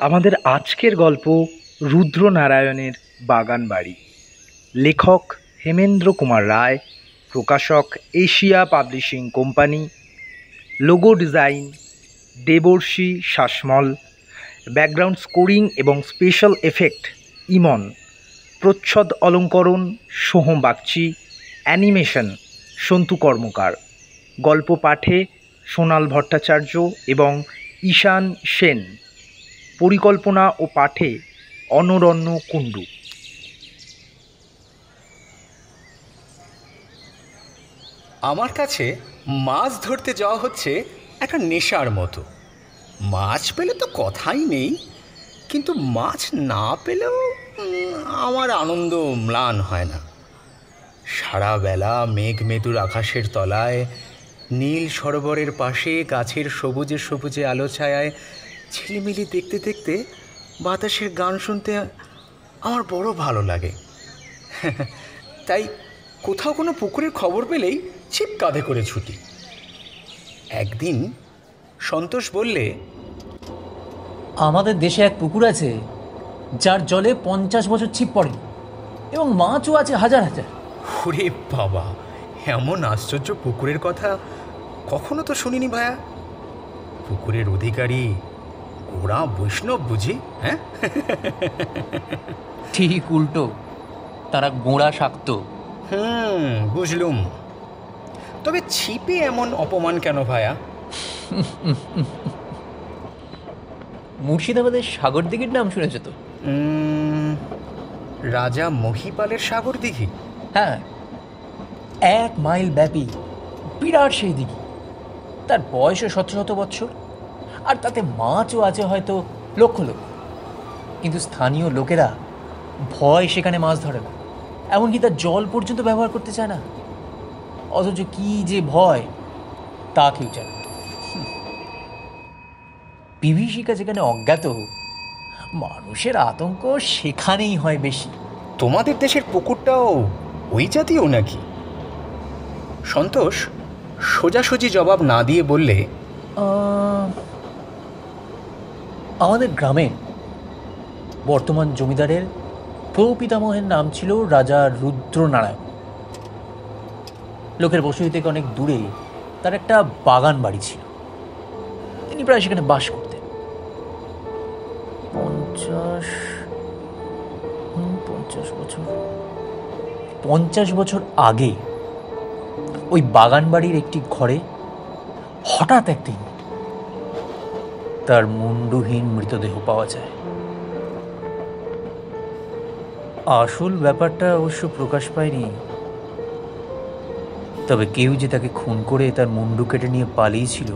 আমাদের আজকের গল্প রুদ্রনারায়ণের বাগান বাড়ি। লেখক হেমেন্দ্র কুমার রায়, প্রকাশক Asia publishing company, logo design Debarshi Sasmal, background scoring এবং স্পেশাল এফেক্ট ইমন, প্রচ্ছদ অলঙ্করণ সোহম বাগচি, অ্যানিমেশন সন্তু কর্মকার, গল্প পাঠে সোনাল ভট্টাচার্য এবং ঈশান সেন, পরিকল্পনা ও পাঠে অনরণ্য কুণ্ডু। আমার কাছে মাছ ধরতে যাওয়া হচ্ছে একটা নেশার মতো। মাছ পেলে তো কথাই নেই, কিন্তু মাছ না পেলেও আমার আনন্দ ম্লান হয় না। সারা বেলা মেঘমেদুর আকাশের তলায়, নীল সরোবরের পাশে গাছের সবুজে সবুজে আলো ছায়ায় ঝিলিমিলি দেখতে দেখতে বাতাসের গান শুনতে আমার বড় ভালো লাগে। তাই কোথাও কোনো পুকুরের খবর পেলেই ছিপ কাঁধে করে ছুটি। একদিন সন্তোষ বললে, আমাদের দেশে এক পুকুর আছে যার জলে 50 বছর ছিপ পড়ে এবং মাছও আছে হাজার হাজার। ওরে বাবা, এমন আশ্চর্য পুকুরের কথা কখনো তো শুনিনি ভায়া। পুকুরের অধিকারী গোড়া বৈষ্ণব বুঝি? হ্যাঁ, ঠিক উল্টো, তারা গোড়া শাক্ত। বুঝলুম। তবে ছিপে এমন অপমান কেন ভায়া? মুর্শিদাবাদের সাগর দিঘির নাম শুনেছ তো? রাজা মহিপালের সাগর দিঘি? হ্যাঁ, 1 মাইল ব্যাপী বিরাট সেই দিঘি। তার বয়সও শত শত বৎসর, আর তাতে মাছও আছে হয়তো লক্ষ লক্ষ। কিন্তু স্থানীয় লোকেরা ভয় সেখানে মাছ ধরে না, এমনকি তার জল পর্যন্ত ব্যবহার করতে চায় না। অথচ কি যে ভয় তা কেউ জানে না। বিভীষিকা যেখানে অজ্ঞাত, মানুষের আতঙ্ক সেখানেই হয় বেশি। তোমাদের দেশের পুকুরটাও ওই জাতীয় নাকি? সন্তোষ সোজাসুজি জবাব না দিয়ে বললে, আমাদের গ্রামে বর্তমান জমিদারের প্রপিতামহের নাম ছিল রাজা রুদ্রনারায়ণ। লোকের বসতি থেকে অনেক দূরে তার একটা বাগান বাড়ি ছিল। তিনি প্রায় সেখানে বাস করতেন। 50 বছর আগে ওই বাগান বাড়ির একটি ঘরে হঠাৎ একদিন তার মুন্ডুহীন মৃতদেহ পাওয়া যায়। আসল ব্যাপারটা অবশ্য প্রকাশ পায়নি, তবে কেউ যে তাকে খুন করে তার মুন্ডু কেটে নিয়ে পালিয়েছিল,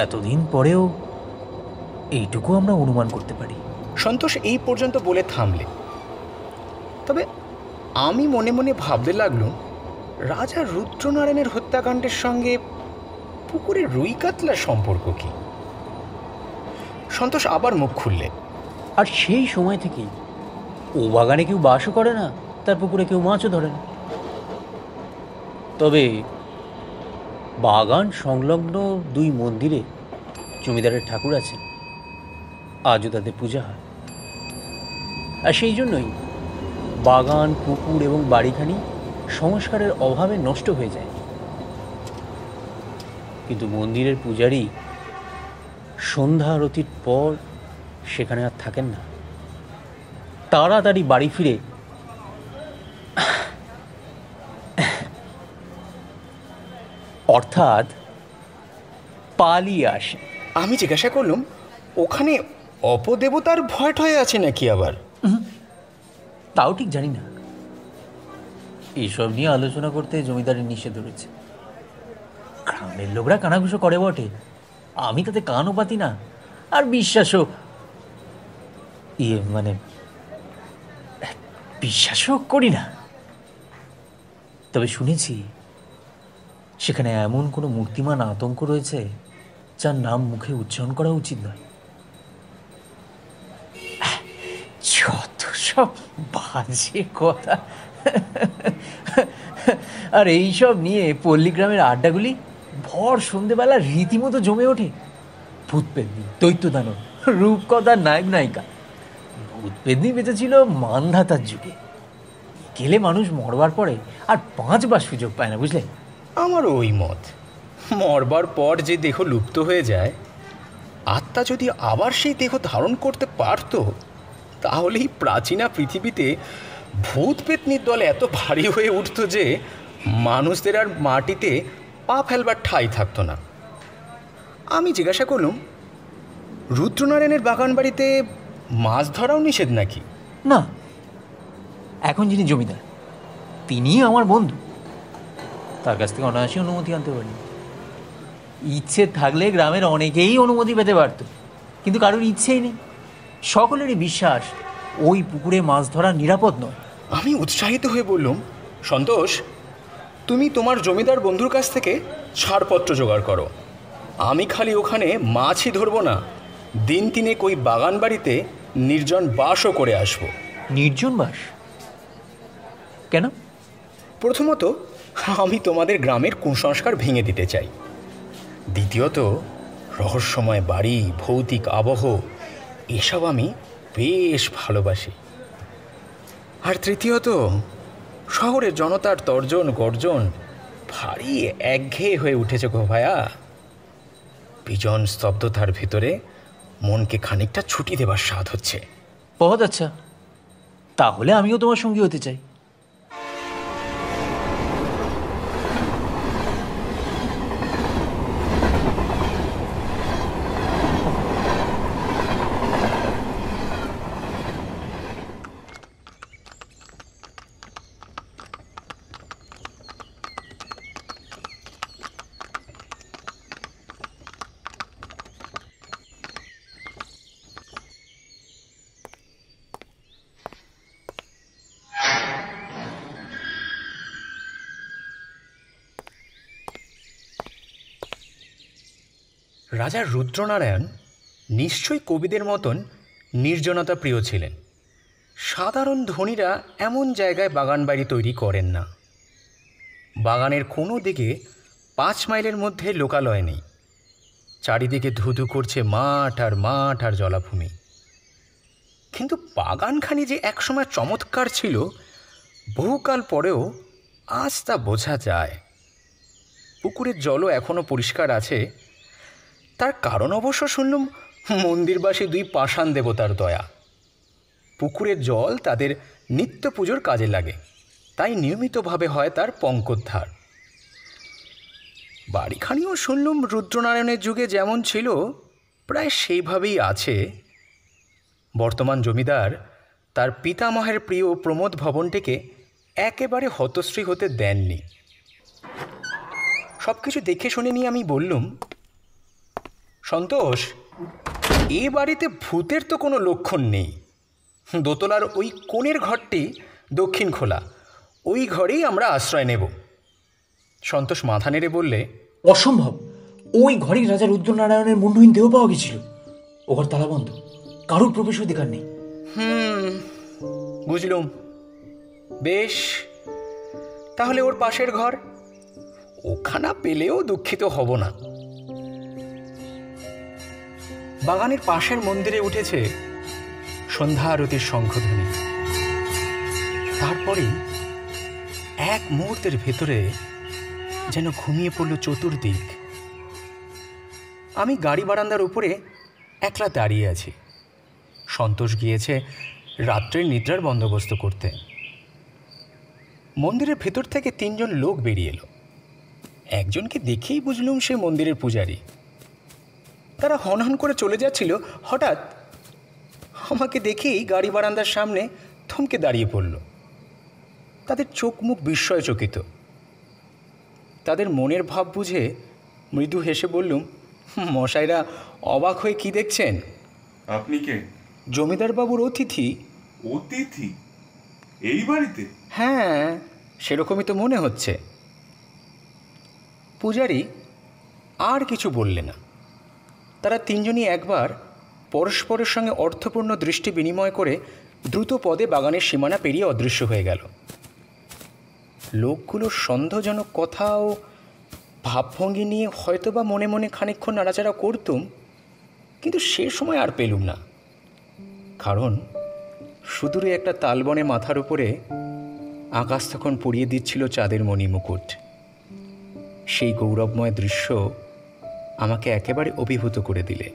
এতদিন পরেও এইটুকু আমরা অনুমান করতে পারি। সন্তোষ এই পর্যন্ত বলে থামলে। তবে আমি মনে মনে ভাবতে লাগলুম, রাজা রুদ্রনারায়ণের হত্যাকাণ্ডের সঙ্গে পুকুরের রুই কাতলার সম্পর্ক কি? সন্তোষ আবার মুখ খুললে, আর সেই সময় থেকেই ও বাগানে কেউ বাসও করে না, তার পুকুরে কেউ মাছও ধরে না। তবে বাগান সংলগ্ন 2 মন্দিরে জমিদারের ঠাকুর আছেন, আজও তাদের পূজা হয়। আর সেই জন্যই বাগান, পুকুর এবং বাড়িখানি সংস্কারের অভাবে নষ্ট হয়ে যায়। কিন্তু মন্দিরের পূজারী সন্ধ্যা আরতির পর সেখানে আর থাকেন না। তাড়াতাড়ি বাড়ি ফিরে অর্থাৎ পালিয়ে আসে। আমি জিজ্ঞাসা করলুম, ওখানে অপদেবতার ভয় ঠয় আছে নাকি আবার? তাও ঠিক জানি না, এইসব নিয়ে আলোচনা করতে জমিদারের নিষেধ রয়েছে। গ্রামের লোকরা কানাঘুষো করে বটে, আমি তাতে কানও পাতি না, আর বিশ্বাসও বিশ্বাসও করি না। তবে শুনেছি সেখানে এমন কোনো মূর্তিমান আতঙ্ক রয়েছে যার নাম মুখে উচ্চারণ করা উচিত নয়। যত সব বাজে কথা। আর এইসব নিয়ে পল্লীগ্রামের আড্ডাগুলি ভর সন্ধেবেলা রীতিমতো জমে ওঠে। ভূত পেত্নী, দৈত্য দানব, রূপকথার নায়ক নায়িকা। ভূত পেতনি বেঁচেছিল মানধাতার যুগে। গেলে মানুষ মরবার পরে আর 5 বার সুযোগ পায় না, বুঝলে? আমারও ওই মত। মরবার পর যে দেহ লুপ্ত হয়ে যায়, আত্মা যদি আবার সেই দেহ ধারণ করতে পারত, তাহলেই প্রাচীনা পৃথিবীতে ভূত পেতনির দল এত ভারী হয়ে উঠত যে মানুষদের আর মাটিতে পা ফেলবার ঠাঁই থাকতো না। আমি জিজ্ঞাসা করলুম, রুদ্রনারায়ণের বাগান বাড়িতে মাছ ধরাও নিষেধ নাকি? না, এখন যিনি জমিদার তিনি আমার বন্ধু, তার কাছ থেকে অনায়াসে অনুমতি আনতে পারি। ইচ্ছে থাকলে গ্রামের অনেকেই অনুমতি পেতে পারত, কিন্তু কারোর ইচ্ছেই নেই। সকলেরই বিশ্বাস ওই পুকুরে মাছ ধরা নিরাপদ নয়। আমি উৎসাহিত হয়ে বললুম, সন্তোষ, তুমি তোমার জমিদার বন্ধুর কাছ থেকে ছাড়পত্র জোগাড় করো। আমি খালি ওখানে মাছই ধরবো না, দিন 3 ওই বাগান বাড়িতে নির্জন বাসও করে আসব। নির্জন বাস? কেন? প্রথমত, আমি তোমাদের গ্রামের কুসংস্কার ভেঙে দিতে চাই। দ্বিতীয়ত, রহস্যময় বাড়ি, ভৌতিক আবহ এসব আমি বেশ ভালোবাসি। আর তৃতীয়ত, শহরের জনতার তর্জন গর্জন ভারী একঘেয়ে হয়ে উঠেছে গো ভায়া। বিজন স্তব্ধতার ভিতরে মনকে খানিকটা ছুটি দেবার স্বাদ হচ্ছে। বহুত আচ্ছা, তাহলে আমিও তোমার সঙ্গী হতে চাই। রাজা রুদ্রনারায়ণ নিশ্চয়ই কবিদের মতন নির্জনতা প্রিয় ছিলেন। সাধারণ ধনীরা এমন জায়গায় বাগান বাড়ি তৈরি করেন না। বাগানের কোনো দিকে 5 মাইলের মধ্যে লোকালয় নেই। চারিদিকে ধুধু করছে মাঠ আর জলাভূমি। কিন্তু বাগানখানি যে একসময় চমৎকার ছিল, বহুকাল পরেও আজ তা বোঝা যায়। পুকুরের জলও এখনও পরিষ্কার আছে। তার কারণ অবশ্য শুনলুম মন্দিরবাসী 2 পাষাণ দেবতার দয়া। পুকুরের জল তাদের নিত্য পুজোর কাজে লাগে, তাই নিয়মিতভাবে হয় তার পঙ্কোদ্ধার। বাড়িখানিও শুনলুম রুদ্রনারায়ণের যুগে যেমন ছিল প্রায় সেইভাবেই আছে। বর্তমান জমিদার তার পিতামহের প্রিয় প্রমোদ ভবনটিকে একেবারে হতশ্রী হতে দেননি। সব কিছু দেখে শুনে নিয়ে আমি বললুম, সন্তোষ, এ বাড়িতে ভূতের তো কোনো লক্ষণ নেই। দোতলার ওই কোণের ঘরটি দক্ষিণ খোলা, ওই ঘরেই আমরা আশ্রয় নেব। সন্তোষ মাথা নেড়ে বললে, অসম্ভব, ওই ঘরেই রাজা রুদ্রনারায়ণের মুন্ডহীন দেহ পাওয়া গেছিল। ও ঘর তালা বন্ধ, কারোর প্রবেশ অধিকার নেই। বুঝলুম। বেশ, তাহলে ওর পাশের ঘর, ওখানা পেলেও দুঃখিত হব না। বাগানের পাশের মন্দিরে উঠেছে সন্ধ্যা আরতির শঙ্খধ্বনি। তারপরে এক মুহূর্তের ভেতরে যেন ঘুমিয়ে পড়ল চতুর্দিক। আমি গাড়ি বারান্দার উপরে একলা দাঁড়িয়ে আছি। সন্তোষ গিয়েছে রাত্রের নিদ্রার বন্দোবস্ত করতে। মন্দিরের ভেতর থেকে 3 জন লোক বেরিয়ে এলো। একজনকে দেখেই বুঝলুম সে মন্দিরের পূজারী। তারা হনহন করে চলে যাচ্ছিল, হঠাৎ আমাকে দেখেই গাড়ি বারান্দার সামনে থমকে দাঁড়িয়ে পড়ল। তাদের চোখ মুখ বিস্ময়চকিত। তাদের মনের ভাব বুঝে মৃদু হেসে বললুম, মশাইরা অবাক হয়ে কি দেখছেন? আপনি কে? জমিদার বাবুর অতিথি। অতিথি এই বাড়িতে? হ্যাঁ, সেরকমই তো মনে হচ্ছে। পূজারী আর কিছু বললে না। তারা 3 জনই একবার পরস্পরের সঙ্গে অর্থপূর্ণ দৃষ্টি বিনিময় করে দ্রুত পদে বাগানের সীমানা পেরিয়ে অদৃশ্য হয়ে গেল। লোকগুলোর সন্দেহজনক কথা ও ভাবভঙ্গি নিয়ে হয়তোবা মনে মনে খানিকক্ষণ নাড়াচাড়া করতুম, কিন্তু সে সময় আর পেলুম না, কারণ সুদূরে একটা তালবনে মাথার উপরে আকাশ তখন পরিয়ে দিচ্ছিল চাঁদের মণিমুকুট। সেই গৌরবময় দৃশ্য আমাকে একেবারে অভিভূত করে দিলে।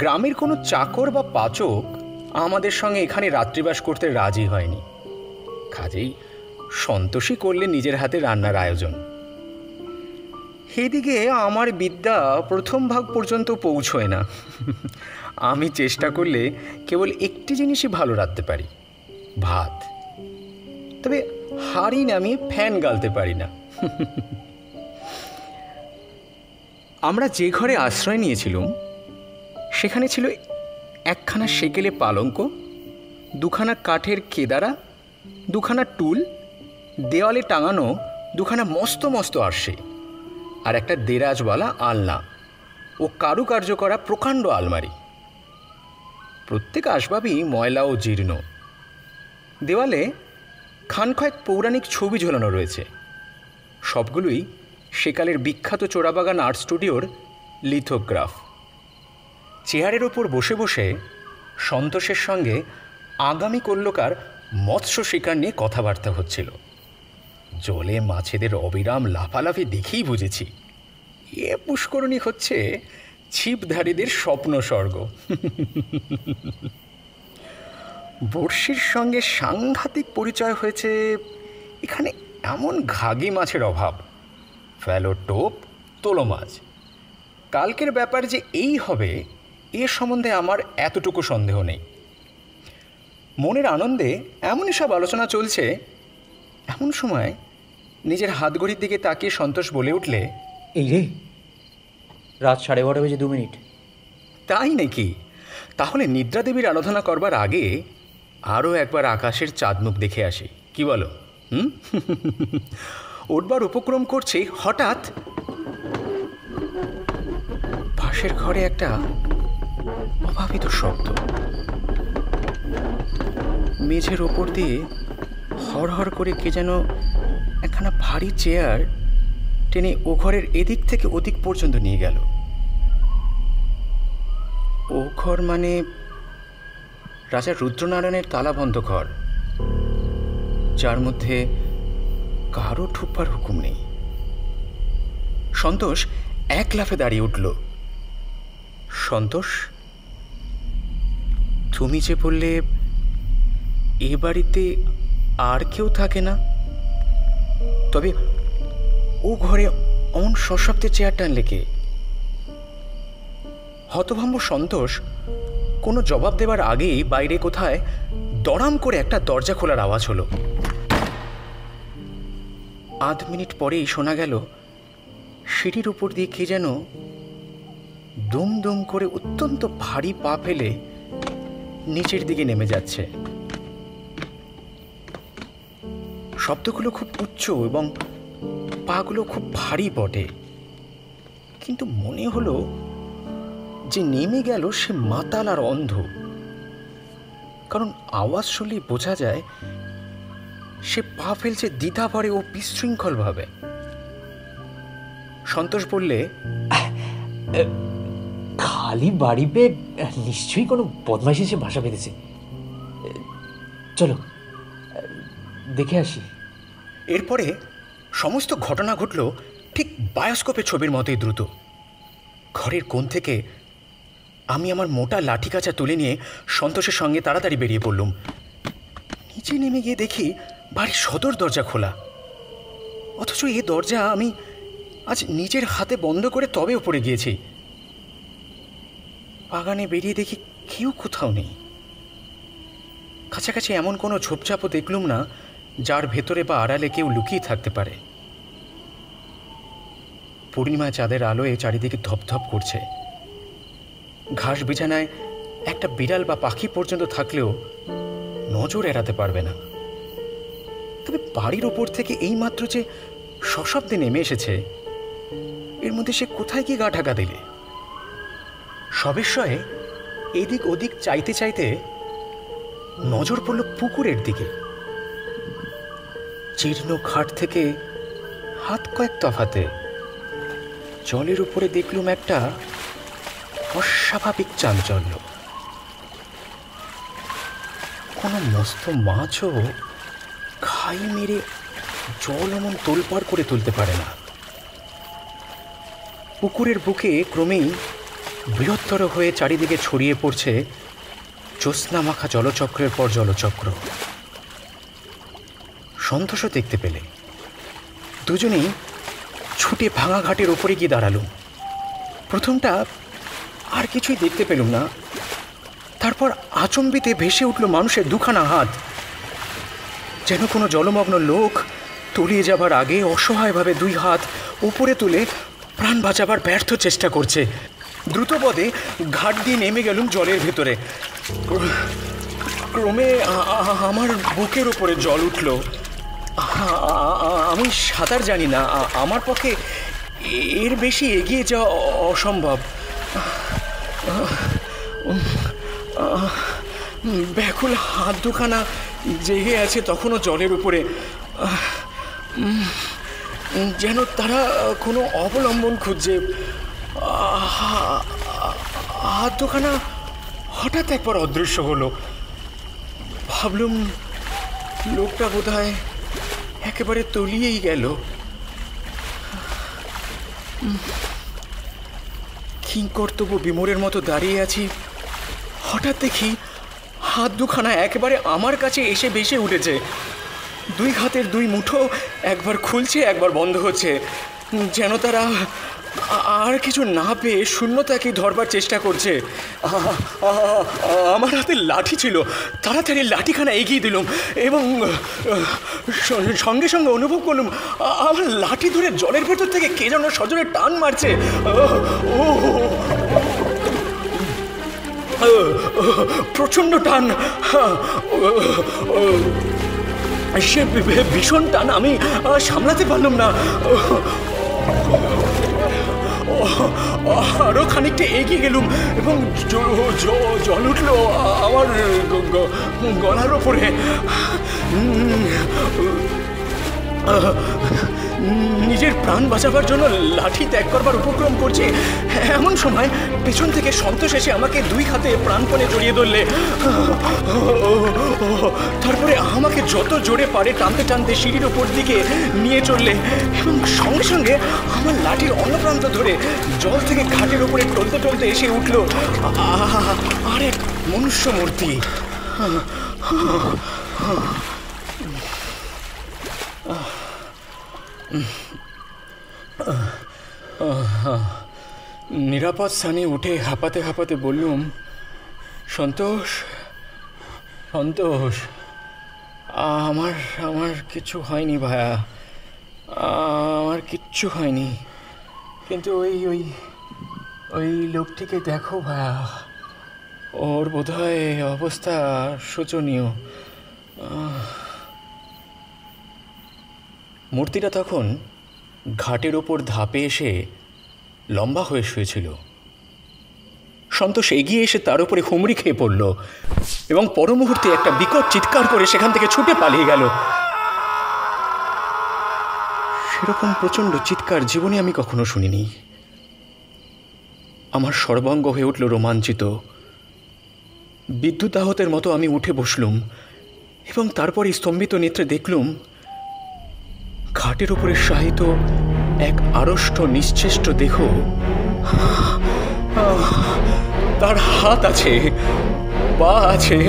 গ্রামের কোনো চাকর বা পাচক আমাদের সঙ্গে এখানে রাত্রিবাস করতে রাজি হয়নি, কাজেই সন্তোষী করলে নিজের হাতে রান্নার আয়োজন। এদিকে আমার বিদ্যা প্রথম ভাগ পর্যন্ত পৌঁছয় না। আমি চেষ্টা করলে কেবল একটি জিনিসই ভালো রাঁধতে পারি, ভাত। তবে হাঁড়ি নামিয়ে ফ্যান গালতে পারি না। আমরা যে ঘরে আশ্রয় নিয়েছিলাম সেখানে ছিল একখানা সেকেলে পালঙ্ক, দুখানা কাঠের কেদারা, দুখানা টুল, দেওয়ালে টাঙানো দুখানা মস্ত মস্ত আরশে, আর একটা দেরাজওয়ালা আলনা ও কারুকার্য করা প্রকাণ্ড আলমারি। প্রত্যেক আসবাবই ময়লা ও জীর্ণ। দেওয়ালে খানকয়েক পৌরাণিক ছবি ঝোলানো রয়েছে, সবগুলোই সেকালের বিখ্যাত চোরাবাগান আর্ট স্টুডিওর লিথোগ্রাফ। চেয়ারের ওপর বসে বসে সন্তোষের সঙ্গে আগামী কল্যকার মৎস্য শিকার নিয়ে কথাবার্তা হচ্ছিল। জলে মাছেদের অবিরাম লাফালাফি দেখেই বুঝেছি এ পুষ্করণী হচ্ছে ছিপধারীদের স্বপ্ন স্বর্গ। বড়শির সঙ্গে সাংঘাতিক পরিচয় হয়েছে এখানে এমন ঘাগি মাছের অভাব। ফেলো টোপ, তোলো মাছ। কালকের ব্যাপার যে এই হবে এ সম্বন্ধে আমার এতটুকু সন্দেহ নেই। মনের আনন্দে এমনই সব আলোচনা চলছে, এমন সময় নিজের হাতঘড়ির দিকে তাকিয়ে সন্তোষ বলে উঠলে, এই রে, রাত 12:30 তাই নাকি? তাহলে নিদ্রা দেবীর আরাধনা করবার আগে আরও একবার আকাশের চাঁদমুখ দেখে আসি, কি বলো? উঠবার উপক্রম করছে, হঠাৎ পাশের ঘরে একটা অভাবিত শব্দ। মেঝের ওপর দিয়ে হড়হড় করে কে যেন একখানা ভারী চেয়ার টেনে ও ঘরের এদিক থেকে ওদিক পর্যন্ত নিয়ে গেল। ও ঘর মানে রাজা রুদ্রনারায়ণের তালাবন্ধ ঘর, যার মধ্যে কারো ঢুকবার হুকুম নেই। সন্তোষ এক লাফে দাঁড়িয়ে উঠল। সন্তোষ, তুমি যে বললে এ বাড়িতে আর কেউ থাকে না, তবে ও ঘরে অমন সশব্দে চেয়ার টানলে কে? হতভম্ব সন্তোষ কোনো জবাব দেবার আগেই বাইরে কোথায় দড়াম করে একটা দরজা খোলার আওয়াজ হলো। আধ মিনিট পরেই শোনা গেল সিঁড়ির উপর দিয়ে কে যেন দুম দুম করে অত্যন্ত ভারী পা ফেলে নিচের দিকে নেমে যাচ্ছে। শব্দগুলো খুব উচ্চ এবং পাগুলো খুব ভারী বটে, কিন্তু মনে হলো যে নেমে গেল সে মাতাল আর অন্ধ, কারণ আওয়াজ শুনলেই বোঝা যায় সে পা ফেলছে দ্বিধাভরে ও বিশৃঙ্খলভাবে। সন্তোষ বললে, খালি বাড়ি পেয়ে নিশ্চয়ই কোনো বদমাইশ এসে বাসা বেঁধেছে। চলো দেখে আসি। এরপরে সমস্ত ঘটনা ঘটল ঠিক বায়োস্কোপের ছবির মতোই দ্রুত। ঘরের কোণ থেকে আমি আমার মোটা লাঠি কাঁচা তুলে নিয়ে সন্তোষের সঙ্গে তাড়াতাড়ি বেরিয়ে পড়লুম। নিচে নেমে গিয়ে দেখি বাড়ির সদর দরজা খোলা, অথচ এ দরজা আমি আজ নিজের হাতে বন্ধ করে তবে উপরে গিয়েছি। বাগানে বেরিয়ে দেখি কেউ কোথাও নেই। কাছাকাছি এমন কোনো ঝোপঝাপও দেখলুম না যার ভেতরে বা আড়ালে কেউ লুকিয়ে থাকতে পারে। পূর্ণিমা চাঁদের আলোয় চারিদিকে ধপধপ করছে। ঘাস বিছানায় একটা বিড়াল বা পাখি পর্যন্ত থাকলেও নজর এড়াতে পারবে না। তবে বাড়ির ওপর থেকে এইমাত্র যে সশব্দে নেমে এসেছে, এর মধ্যে সে কোথায় গিয়ে গা ঢাকা দিলে? সবিস্ময়ে এদিক ওদিক চাইতে চাইতে নজর পড়ল পুকুরের দিকে। জীর্ণ ঘাট থেকে হাত কয়েক তফাতে জলের উপরে দেখলুম একটা অস্বাভাবিক চাঞ্চল্য। কোনো মস্ত মাছও খাই মেরে জল এমন তোলপাড় করে তুলতে পারে না। পুকুরের বুকে ক্রমেই বৃহত্তর হয়ে চারিদিকে ছড়িয়ে পড়ছে জ্যোৎস্নামাখা জলচক্রের পর জলচক্র। সন্তোষও দেখতে পেলে। দুজনেই ছুটে ভাঙা ঘাটের ওপরে গিয়ে দাঁড়ালুম। প্রথমটা আর কিছুই দেখতে পেলুম না। তারপর আচম্বিতে ভেসে উঠল মানুষের দুখানা হাত, যেন কোনো জলমগ্ন লোক তলিয়ে যাবার আগে অসহায়ভাবে দুই হাত উপরে তুলে প্রাণ বাঁচাবার ব্যর্থ চেষ্টা করছে। দ্রুতপদে ঘাট দিয়ে নেমে গেলুম জলের ভেতরে। ক্রমে আমার বুকের উপরে জল উঠল। আমি সাঁতার জানি না, আমার পক্ষে এর বেশি এগিয়ে যাওয়া অসম্ভব। ব্যাকুল হাত দুখানা জেগে আছে তখনও জলের উপরে, যেন তারা কোনো অবলম্বন খুঁজছে। হাত দুখানা হঠাৎ একবার অদৃশ্য হলো। ভাবলুম লোকটা বোধহয় একেবারে তলিয়েই গেল। কিংকর্তব্য বিমোরের মতো দাঁড়িয়ে আছি। হঠাৎ দেখি হাত দুখানা একেবারে আমার কাছে এসে ভেসে উঠেছে। দুই হাতের দুই মুঠো একবার খুলছে একবার বন্ধ হচ্ছে, যেন তারা আর কিছু না পেয়ে শূন্যতাকেই ধরবার চেষ্টা করছে। আমার হাতে লাঠি ছিল, তাড়াতাড়ি লাঠিখানা এগিয়ে দিলুম এবং সঙ্গে সঙ্গে অনুভব করলুম আমার লাঠি ধরে জলের ভেতর থেকে কে যেন সজোরে টান মারছে। প্রচণ্ড টান, সে ভীষণ টান, আমি সামলাতে পারলাম না। আরো খানিকটা এগিয়ে গেলুম এবং জল উঠল আমার গলার ওপরে। নিজের প্রাণ বাঁচাবার জন্য লাঠি ত্যাগ করবার উপক্রম করছে, এমন সময় পেছন থেকে সন্তোষ এসে আমাকে দুই হাতে প্রাণপণে জড়িয়ে ধরলে। তারপরে আমাকে যত জোরে পারে টানতে টানতে সিঁড়ির ওপর দিকে নিয়ে চললে এবং সঙ্গে সঙ্গে আমার লাঠির অন্য প্রান্ত ধরে জল থেকে ঘাটের ওপরে টলতে টলতে এসে উঠল আরেক মনুষ্য মূর্তি। নিরাপদ স্থানে উঠে হাঁপাতে হাঁপাতে বললুম, সন্তোষ, সন্তোষ, আমার কিচ্ছু হয়নি ভায়া, আমার কিচ্ছু হয়নি। কিন্তু ওই লোকটিকে দেখো ভায়া, ওর বোধহয় অবস্থা শোচনীয়। মূর্তিটা তখন ঘাটের ওপর ধাপে এসে লম্বা হয়ে শুয়েছিল। সন্তোষ এগিয়ে এসে তার উপরে হুমড়ি খেয়ে পড়ল এবং পর মুহূর্তে একটা বিকট চিৎকার করে সেখান থেকে ছুটে পালিয়ে গেল। সেরকম প্রচণ্ড চিৎকার জীবনে আমি কখনো শুনিনি। আমার সর্বাঙ্গ হয়ে উঠল রোমাঞ্চিত। বিদ্যুৎ আহতের মতো আমি উঠে বসলুম এবং তারপরে স্তম্ভিত নেত্রে দেখলুম ঘাটের উপরে শায়িত এক আড়ষ্ট নিশ্চেষ্ট দেহ। তার হাত আছে, পা আছে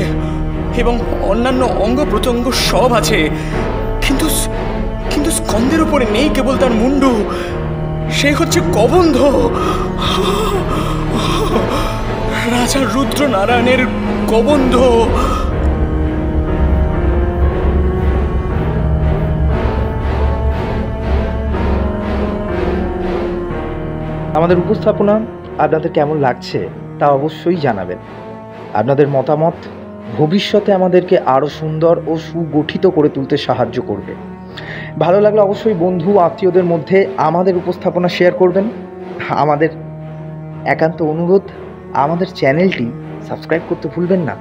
এবং অন্যান্য অঙ্গ প্রত্যঙ্গ সব আছে, কিন্তু কিন্তু স্কন্ধের উপরে নেই কেবল তার মুন্ডু। সে হচ্ছে কবন্ধ, রাজা রুদ্র নারায়ণের কবন্ধ। আমাদের উপস্থাপনা আপনাদের কেমন লাগছে তা অবশ্যই জানাবেন। আপনাদের মতামত ভবিষ্যতে আমাদেরকে আরও সুন্দর ও সুগঠিত করে তুলতে সাহায্য করবে। ভালো লাগলে অবশ্যই বন্ধু আত্মীয়দের মধ্যে আমাদের উপস্থাপনা শেয়ার করবেন। আমাদের একান্ত অনুরোধ, আমাদের চ্যানেলটি সাবস্ক্রাইব করতে ভুলবেন না।